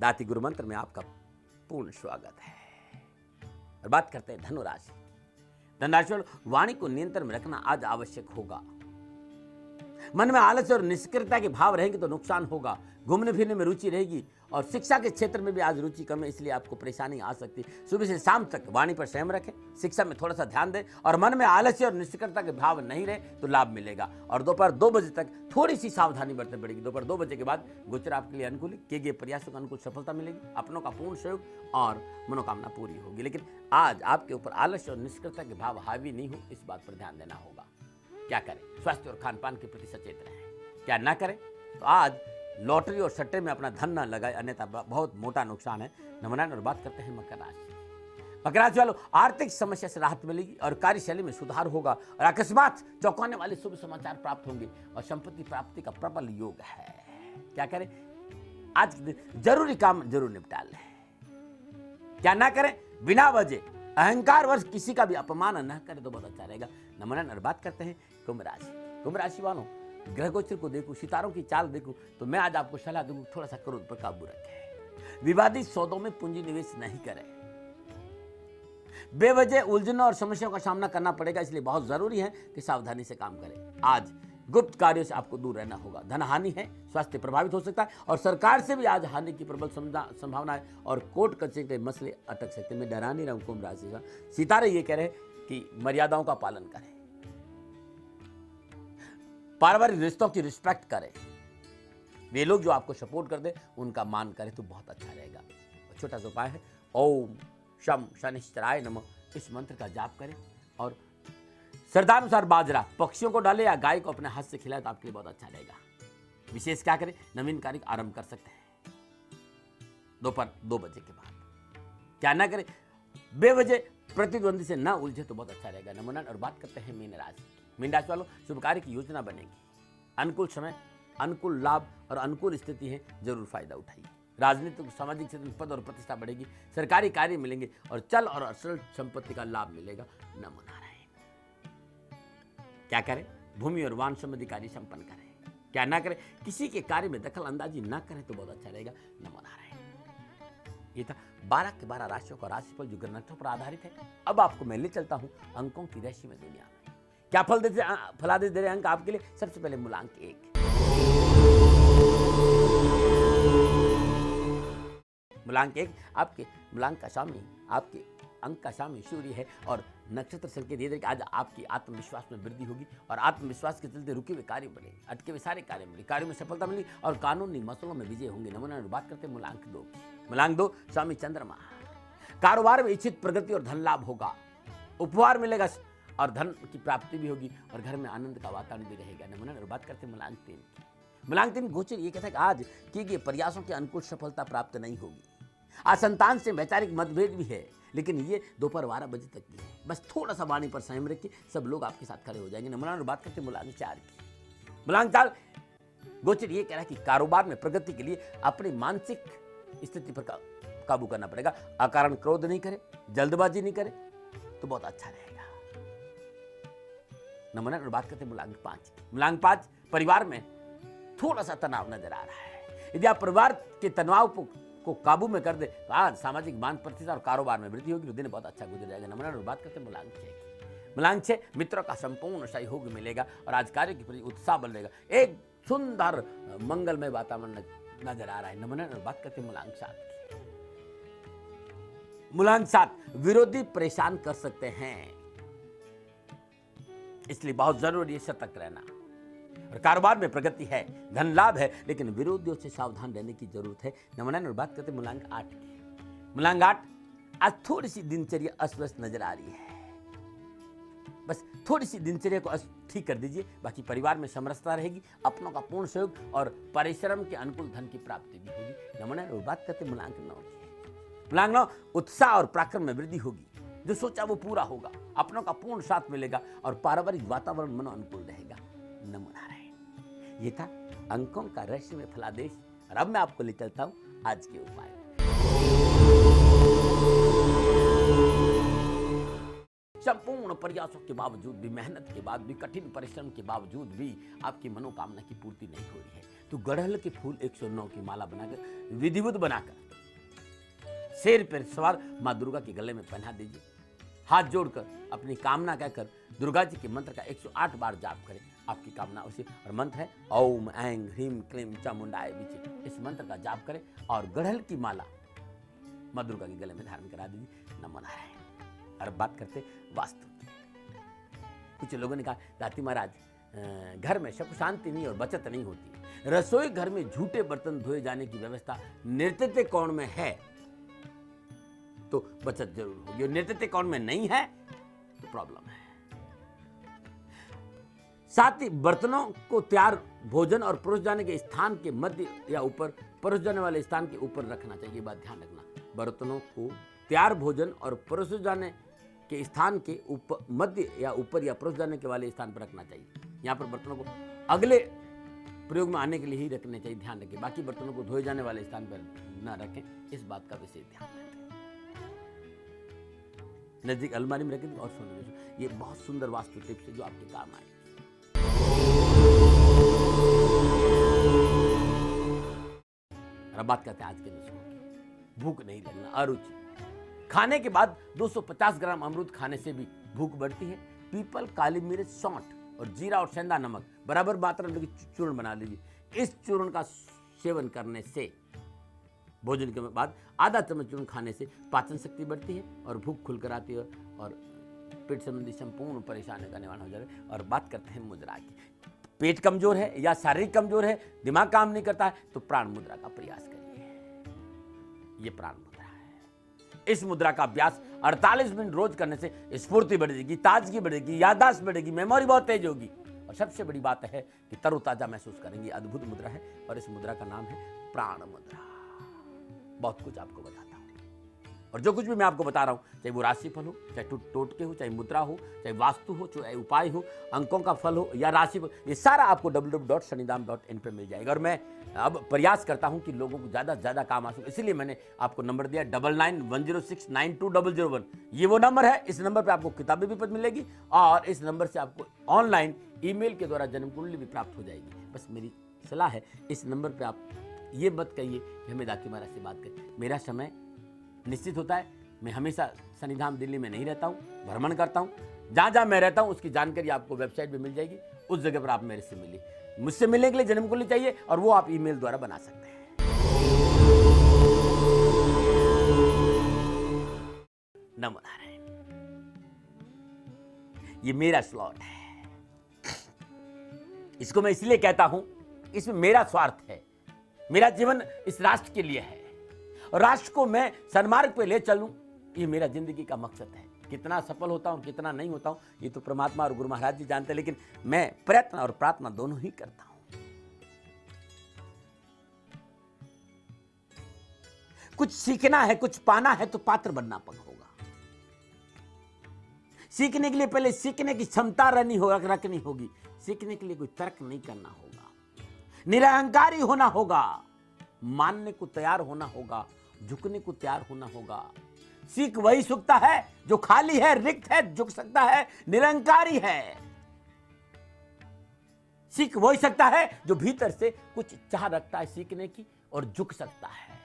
दाती गुरु मंत्र में आपका पूर्ण स्वागत है। और बात करते हैं धनु राशि। धनु राशि वालों, वाणी को नियंत्रण में रखना आज आवश्यक होगा। मन में आलस्य और निष्क्रियता के भाव रहेंगे तो नुकसान होगा। घूमने फिरने में रुचि रहेगी और शिक्षा के क्षेत्र में भी आज रुचि कम है, इसलिए आपको परेशानी आ सकती है। सुबह से शाम तक वाणी पर संयम रखें, शिक्षा में थोड़ा सा ध्यान दें और मन में आलस्य और निष्क्रियता के भाव नहीं रहे तो लाभ मिलेगा। और दोपहर 2 बजे तक थोड़ी सी सावधानी बरतनी पड़ेगी। दोपहर 2 बजे के बाद गोचर आपके लिए अनुकूल है। किए गए प्रयासों को अनुकूल सफलता मिलेगी, अपनों का पूर्ण सहयोग और मनोकामना पूरी होगी। लेकिन आज आपके ऊपर आलस्य और निष्क्रियता के भाव हावी नहीं हो, इस बात पर ध्यान देना होगा। क्या करें? स्वास्थ्य और खान पान के प्रति सचेत रहें। क्या ना करें? तो आज लॉटरी और सट्टे में अपना धन न लगाए, अन्यथा बहुत मोटा नुकसान है। नमन। और बात करते हैं मकर राशि। मकर राशि वालों, आर्थिक समस्या से राहत मिलेगी और कार्यशैली में सुधार होगा और अकस्मात चौंकाने वाले शुभ समाचार प्राप्त होंगे और संपत्ति प्राप्ति का प्रबल योग है। क्या करें? आज जरूरी काम जरूर निपटा लें। क्या ना करें? बिना वजह अहंकार वर्ष किसी का भी अपमान न करें तो बहुत अच्छा रहेगा। नमन। और बात करते हैं कुंभ राशि। कुंभ राशि वालों, ग्रह गोचर को देखूं, सितारों की चाल देखूं तो मैं आज आपको सलाह दूंगा थोड़ा सा क्रोध पर काबू रखें। विवादित सौदों में पूंजी निवेश नहीं करें। बेवजह उलझनों और समस्याओं का सामना करना पड़ेगा, इसलिए बहुत जरूरी है कि सावधानी से काम करें। आज गुप्त कार्यों से आपको दूर रहना होगा। धन हानि है, स्वास्थ्य प्रभावित हो सकता है और सरकार से भी आज हानि की प्रबल संभावना है और कोर्ट कचहरी के मसले अटक सकते हैं। मैं डरा नहीं रहा हूं कुंभ राशि का। सितारे ये कह रहे हैं कि मर्यादाओं का पालन करें, पारिवारिक रिश्तों की रिस्पेक्ट करें। वे लोग जो आपको सपोर्ट कर दे उनका मान करें तो बहुत अच्छा रहेगा। छोटा सा उपाय है, ओम शम शनिश्चराय नमः, इस मंत्र का जाप करें और श्रद्धानुसार बाजरा पक्षियों को डाले या गाय को अपने हाथ से खिलाए तो आपके लिए बहुत अच्छा रहेगा। विशेष क्या करें? नवीन कार्य आरंभ कर सकते हैं दोपहर 2 बजे के बाद। क्या ना करें? बेवजह प्रतिद्वंदी से ना उलझे तो बहुत अच्छा रहेगा। नमन। और बात करते हैं मीन राशि। मीन राशि वालों, शुभ कार्य की योजना बनेगी। अनुकूल समय, अनुकूल लाभ और अनुकूल स्थिति है, जरूर फायदा उठाइए। राजनीतिक सामाजिक क्षेत्र में पद और प्रतिष्ठा बढ़ेगी, सरकारी कार्य मिलेंगे और चल और अचल संपत्ति का लाभ मिलेगा। नमो नारायण। क्या करें? भूमि और वाहन संबंधी कार्य संपन्न करें। क्या ना करें? किसी के कार्य में दखल अंदाजी ना करें तो बहुत अच्छा रहेगा। नमो नारायण। ये था 12 के 12 राशियों का राशिफल जो ग्रंथों पर आधारित है। अब आपको मैं ले चलता हूं अंकों की राशि में दुनिया में क्या फलादेश दे रहे अंक आपके लिए। सबसे पहले मूलांक 1। मूलांक 1 आपके मूलांक का स्वामी, आपके अंक का स्वामी सूर्य है और नक्षत्र संकेत ये दे कि आज आपकी आत्मविश्वास में वृद्धि होगी और आत्मविश्वास के चलते रुके हुए कार्य बढ़े, अटके हुए सारे कार्य मिले, कार्यों में सफलता मिली और कानूनी मसलों में विजय होंगे। नमूना बात करते हैं मूलांक 2। मूलांक 2 स्वामी चंद्रमा। कारोबार में इच्छित प्रगति और धन लाभ होगा, उपहार मिलेगा और धन की प्राप्ति भी होगी और घर में आनंद का वातावरण भी रहेगा। नमूना बात करते हैं मूलांक 3 की। मूलांक 3 गोचर ये कहता है कि आज किए गए प्रयासों के अनुकूल सफलता प्राप्त नहीं होगी। आज संतान से वैचारिक मतभेद भी है, लेकिन ये दोपहर 12 बजे तक की है। बस थोड़ा सा वाणी पर संयम रखिए, सब लोग आपके साथ खड़े हो जाएंगे। नमूना बात करते हैं मूलांक 4 की। मूलांक 4 गोचर ये कह रहा है कि कारोबार में प्रगति के लिए अपनी मानसिक स्थिति पर काबू करना पड़ेगा। अकारण क्रोध नहीं करे, जल्दबाजी नहीं करे तो बहुत अच्छा रहेगा। नमूना बात करते हैं मूलांक 5। मूलांक 5 परिवार में थोड़ा सा तनाव नजर आ रहा है। यदि आप परिवार के तनाव को काबू में कर दे तो आज सामाजिक मान प्रतिष्ठा और कारोबार में वृद्धि होगी, तो दिन बहुत अच्छा गुजर जाएगा। नमूना बात करते हैं मूलांक 6 की। मूलांक 6 मित्रों का संपूर्ण सहयोग मिलेगा और आज कार्य के प्रति उत्साह बढ़ेगा। एक सुंदर मंगलमय वातावरण नजर आ रहा है। नमूना बात करते हैं मूलांक 7 की। मूलांक 7 विरोधी परेशान कर सकते हैं, इसलिए बहुत जरूरी है सतर्क रहना। और कारोबार में प्रगति है, धन लाभ है, लेकिन विरोधियों से सावधान रहने की जरूरत है। नमूना बात करते हैं मूलांक 8 की। मूलांक 8 आज थोड़ी सी दिनचर्या अस्वस्थ नजर आ रही है, बस थोड़ी सी दिनचर्या को ठीक कर दीजिए, बाकी परिवार में समरसता रहेगी, अपनों का पूर्ण सहयोग और परिश्रम के अनुकूल धन की प्राप्ति भी होगी। नमूना बात करते हैं मूलांक 9 की। मूलांक 9 उत्साह और पराक्रम में वृद्धि होगी, जो सोचा वो पूरा होगा, अपनों का पूर्ण साथ मिलेगा और पारिवारिक वातावरण मनो अनुकूल रहेगा। नमूना रहे। ये था अंकों का रहस्य में फलादेश और अब मैं आपको ले चलता हूं आज के उपाय। संपूर्ण प्रयासों के बावजूद भी, मेहनत के बाद भी, कठिन परिश्रम के बावजूद भी आपकी मनोकामना की पूर्ति नहीं हो रही है तो गुड़हल के फूल 109 की माला बनाकर विधिवत बनाकर शेर पर सवार माँ दुर्गा के गले में पहना दीजिए। हाथ जोड़कर अपनी कामना कहकर दुर्गा जी के मंत्र का 108 बार जाप करें, आपकी कामना उसी। और मंत्र है ओम ऐं ह्रीम क्लीम चामुंडाय विचे। इस मंत्र का जाप करें और गड़हल की माला माँ दुर्गा के गले में धारण करा दीजिए। नमो नारायण। और बात करते वास्तु। कुछ लोगों ने कहा दाती महाराज घर में सुख शांति नहीं और बचत नहीं होती, रसोई घर में झूठे बर्तन धोए जाने की व्यवस्था नृत्य कोण में है तो बचत जरूर होगी, और नृत्य कोण में नहीं है तो प्रॉब्लम है। साथ ही बर्तनों को तैयार भोजन और परोस जाने के स्थान के मध्य या ऊपर, परोस जाने वाले स्थान के ऊपर रखना चाहिए। ये बात ध्यान रखना, बर्तनों को तैयार भोजन और परोस जाने के स्थान के ऊपर, मध्य या ऊपर या परोस जाने के वाले स्थान पर रखना चाहिए। यहाँ पर बर्तनों को अगले प्रयोग में आने के लिए ही रखने चाहिए, ध्यान रखें। बाकी बर्तनों को धोए जाने वाले स्थान पर ना रखें, इस बात का विशेष ध्यान रखें। नजदीक अलमारी में रखें और सोने। ये बहुत सुंदर वास्तु टिप्स है जो आपके काम आए। अब बात करते हैं आज के नुस्खों की। भूख नहीं लगना, अरुचि। खाने के बाद 250 ग्राम अमरूद खाने से भी भूख बढ़ती है। पीपल, काली मिर्च, सौंठ और जीरा और सेंधा नमक बराबर मात्रा में चूर्ण बना लीजिए। इस चूर्ण का सेवन करने से भोजन के बाद आधा चम्मच चूर्ण खाने से पाचन शक्ति बढ़ती है और भूख खुलकर आती है और पेट संबंधी संपूर्ण परेशानी का निवारण हो जाएगा। और बात करते हैं मुद्रा की। पेट कमजोर है या शारीरिक कमजोर है, दिमाग काम नहीं करता है, तो प्राण मुद्रा का प्रयास करिए। ये प्राण मुद्रा है। इस मुद्रा का अभ्यास 48 मिनट रोज करने से स्फूर्ति बढ़ेगी, ताजगी बढ़ेगी, याददाश्त बढ़ेगी, मेमोरी बहुत तेज होगी और सबसे बड़ी बात है कि तरोताजा महसूस करेंगे। अद्भुत मुद्रा है और इस मुद्रा का नाम है प्राण मुद्रा। बहुत कुछ आपको बताता हूं और जो कुछ भी मैं आपको बता रहा हूं, चाहे वो राशिफल हो, चाहे टोटके हो, चाहे मुद्रा हो, चाहे वास्तु हो, चाहे उपाय हो, अंकों का फल हो या राशिफल, ये सारा आपको www.shanidham.in पे मिल जाएगा। और मैं अब प्रयास करता हूं कि लोगों को ज़्यादा से ज़्यादा काम आ सके, इसलिए मैंने आपको नंबर दिया 9910692000। ये वो नंबर है, इस नंबर पर आपको किताबें भी मिलेगी और इस नंबर से आपको ऑनलाइन ईमेल के द्वारा जन्म कुंडली भी प्राप्त हो जाएगी। बस मेरी सलाह है, इस नंबर पर आप ये मत कहिए कि हमें दाती महाराज से बात करें। मेरा समय निश्चित होता है, मैं हमेशा शनिधाम दिल्ली में नहीं रहता हूँ, भ्रमण करता हूँ। जहाँ जहाँ मैं रहता हूँ उसकी जानकारी आपको वेबसाइट पे मिल जाएगी, उस जगह पर आप मेरे से मिलिए। मुझसे मिलने के लिए जन्म कुंडली चाहिए और वो आप ईमेल द्वारा बना सकते हैं। नमो नारायण। ये मेरा स्लॉट है, इसको मैं इसलिए कहता हूं, इसमें मेरा स्वार्थ है। मेरा जीवन इस राष्ट्र के लिए है और राष्ट्र को मैं सन्मार्ग पे ले चलूं, ये मेरा जिंदगी का मकसद है। कितना सफल होता हूं, कितना नहीं होता हूं, ये तो परमात्मा और गुरु महाराज जी जानते हैं, लेकिन मैं प्रयत्न और प्रार्थना दोनों ही करता हूं। कुछ सीखना है, कुछ पाना है तो पात्र बनना होगा। सीखने के लिए पहले सीखने की क्षमता रखनी होगी। सीखने के लिए कोई तर्क नहीं करना होगा, निरहंकारी होना होगा, मानने को तैयार होना होगा, झुकने को तैयार होना होगा। सीख वही सकता है जो खाली है, रिक्त है, झुक सकता है, निरंकारी है। सीख वही सकता है जो भीतर से कुछ चाह रखता है सीखने की और झुक सकता है।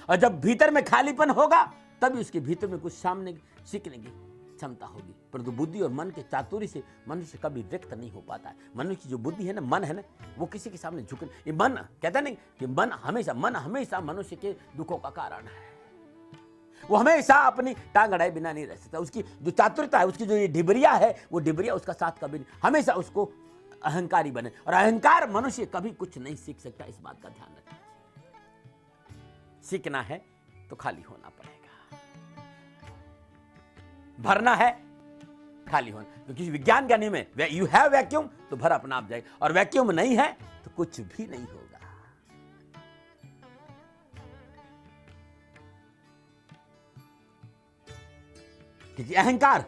और जब भीतर में खालीपन होगा तभी उसके भीतर में कुछ सामने सीखने की क्षमता होगी। परंतु बुद्धि और मन के चातुर्य से मनुष्य कभी व्यक्त नहीं हो पाता है। मनुष्य की जो बुद्धि है ना, मन है ना, वो किसी के सामने झुक, ये मन कहता नहीं कि मन हमेशा मनुष्य के दुखों का कारण है। वो हमेशा अपनी टांग अड़ाए बिना नहीं रह सकता। उसकी जो चातुरता है, उसकी जो ये डिबरिया है, वो डिबरिया उसका साथ कभी नहीं, हमेशा उसको अहंकारी बने। और अहंकार मनुष्य कभी कुछ नहीं सीख सकता, इस बात का ध्यान रखना। सीखना है तो खाली होना पड़ेगा, भरना है खाली होना, क्योंकि विज्ञान का नियम है यू हैव वैक्यूम तो भर अपना आप जाएगा, और वैक्यूम नहीं है तो कुछ भी नहीं होगा। क्योंकि अहंकार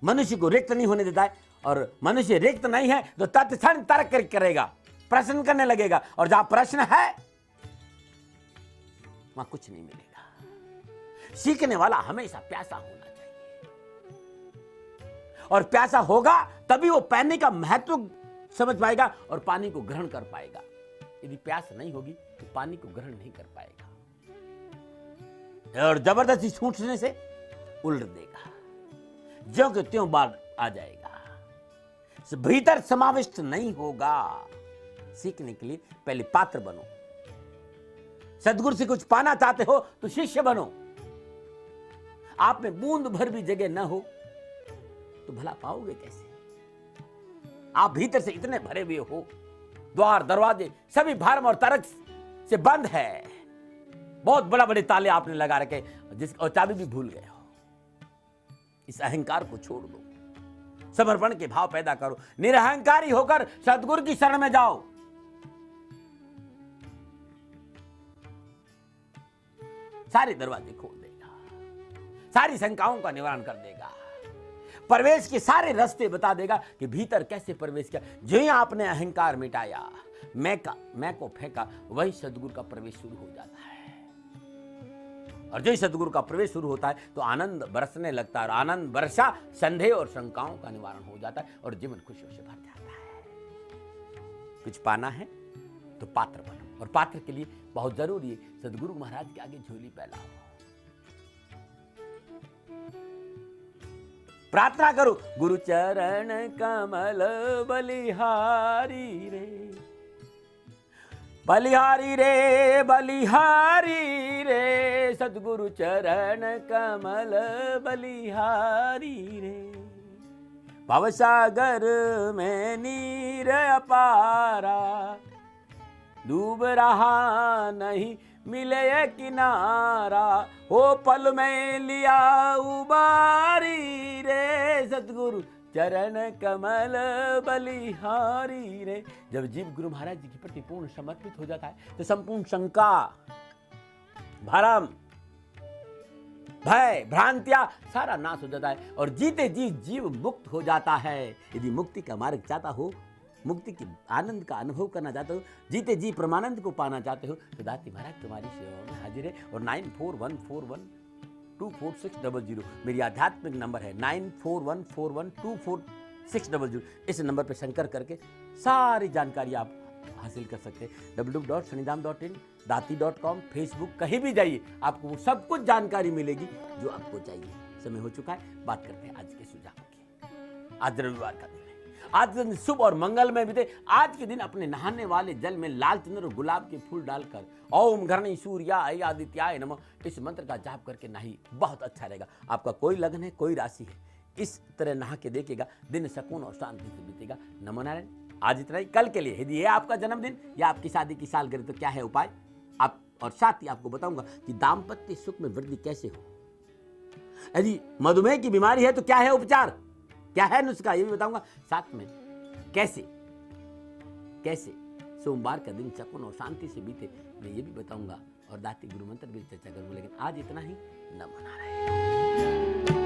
मनुष्य को रिक्त नहीं होने देता है, और मनुष्य रिक्त नहीं है तो तत्क्षण तर्क करेगा, प्रश्न करने लगेगा, और जहां प्रश्न है वहां कुछ नहीं मिलेगा। सीखने वाला हमेशा प्यासा होना चाहिए, और प्यासा होगा तभी वो पाने का महत्व समझ पाएगा और पानी को ग्रहण कर पाएगा। यदि प्यास नहीं होगी तो पानी को ग्रहण नहीं कर पाएगा और जबरदस्ती छूटने से उल्ट देगा, ज्यों के त्यों बाढ़ आ जाएगा, भीतर समाविष्ट नहीं होगा। सीखने के लिए पहले पात्र बनो। सदगुरु से कुछ पाना चाहते हो तो शिष्य बनो। आप में बूंद भर भी जगह न हो तो भला पाओगे कैसे? आप भीतर से इतने भरे हुए हो, द्वार दरवाजे सभी भरम और तरक से बंद है, बहुत बड़ा बड़े ताले आपने लगा रखे और चाबी भी भूल गए हो। इस अहंकार को छोड़ दो, समर्पण के भाव पैदा करो, निरहंकारी होकर सदगुरु की शरण में जाओ। सारे दरवाजे खोल देगा, सारी शंकाओं का निवारण कर देगा, प्रवेश के सारे रास्ते बता देगा कि भीतर कैसे प्रवेश किया। जो ही आपने अहंकार मिटाया, मैं को फेंका, वही सदगुरु का प्रवेश शुरू हो जाता है। और जो ही सदगुरु का प्रवेश शुरू होता है तो आनंद बरसने लगता है, और आनंद वर्षा संदेह और शंकाओं का निवारण हो जाता है और जीवन खुशियों से भर जाता है। कुछ पाना है तो पात्र बनो, और पात्र के लिए बहुत जरूरी है सदगुरु महाराज के आगे झोली फैलाओ, प्रार्थना करो। गुरु चरण कमल बलिहारी रे, बलिहारी रे, बलिहारी रे, सदगुरु चरण कमल बलिहारी रे। भवसागर में नीर अपारा, डूब रहा नहीं मिले किनारा, हो पल में लिया उबारी रे, सतगुरु चरण कमल बलिहारी रे। जब जीव गुरु महाराज जी के प्रति पूर्ण समर्पित हो जाता है तो संपूर्ण शंका, भरम, भय, भ्रांतियां सारा नाश हो जाता है और जीते जी जीव मुक्त हो जाता है। यदि मुक्ति का मार्ग चाहता हो, मुक्ति के आनंद का अनुभव करना चाहते हो, जीते जी परमानंद को पाना चाहते हो तो दाती महाराज तुम्हारी सेवा में हाजिर है। और 9414124600 मेरी आध्यात्मिक नंबर है, 9414124600। इस नंबर पर संपर्क करके सारी जानकारी आप हासिल कर सकते हैं। www.shanidham.in, dati.com, फेसबुक, कहीं भी जाइए आपको वो सब कुछ जानकारी मिलेगी जो आपको चाहिए। समय हो चुका है, बात करते हैं आज के सुझाव की। आज रविवार का दिन है, आज दिन शुभ और मंगलमय बीते। आज के दिन अपने नहाने वाले जल में लाल चंदन और गुलाब के फूल डालकर ओम घृणी सूर्याय आदित्याय नमः इस मंत्र का जाप करके नहाइए, बहुत अच्छा रहेगा। आपका कोई लग्न है, कोई राशि है, इस तरह नहा के देखिएगा, दिन सुकून और शांति से बीतेगा। नमो नारायण। आज इतना ही। कल के लिए यदि है आपका जन्मदिन या आपकी शादी की सालगिरह तो क्या है उपाय, आप और साथ ही आपको बताऊंगा कि दाम्पत्य सुख में वृद्धि कैसे हो। यदि मधुमेह की बीमारी है तो क्या है उपचार, क्या है नुस्खा, ये भी बताऊंगा। साथ में कैसे सोमवार का दिन सुकून और शांति से बीते मैं ये भी बताऊंगा, और दाती गुरु मंत्र भी चर्चा करूंगा। लेकिन आज इतना ही। नमो नारायण।